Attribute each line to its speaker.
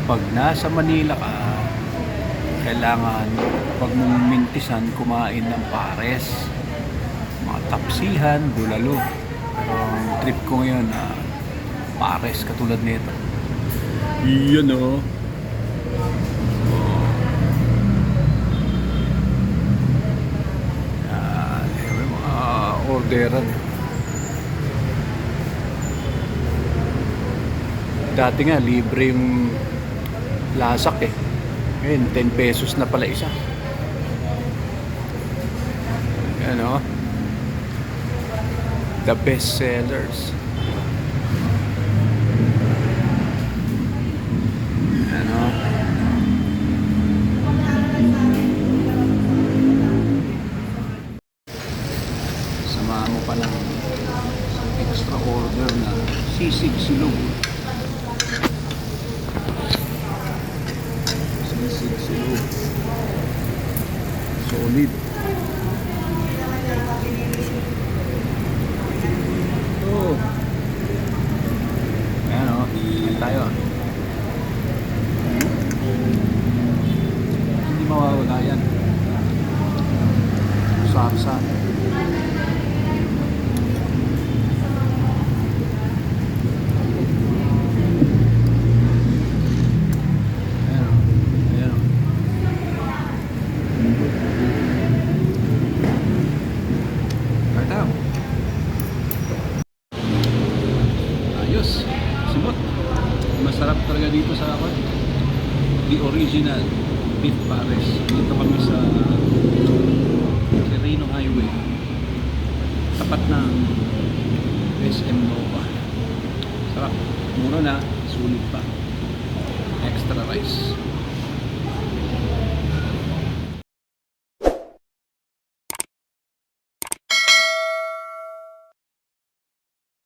Speaker 1: Pag nasa Manila ka, kailangan pag mong mintisan kumain ng pares, mga tapsihan, bulalo. Pero ang trip ko ngayon pares katulad nito. Iyan o. May mga orderan. Dati nga libre yung lasak eh. Ngayon 10 pesos na pala isa. Ano? The best sellers. Ano? Samahan mo pa ng extra order na sisig silog. Sisig silog. Solid. Oh. Ayan o. Ayan tayo. Hindi mawawala yan. Sarsa. Ayos, simot. Masarap talaga dito sa akin. The original beef pares. Dito kami sa Quirino Highway, tapat ng SM Nova. Sarap, mura na, sulit pa. Extra rice.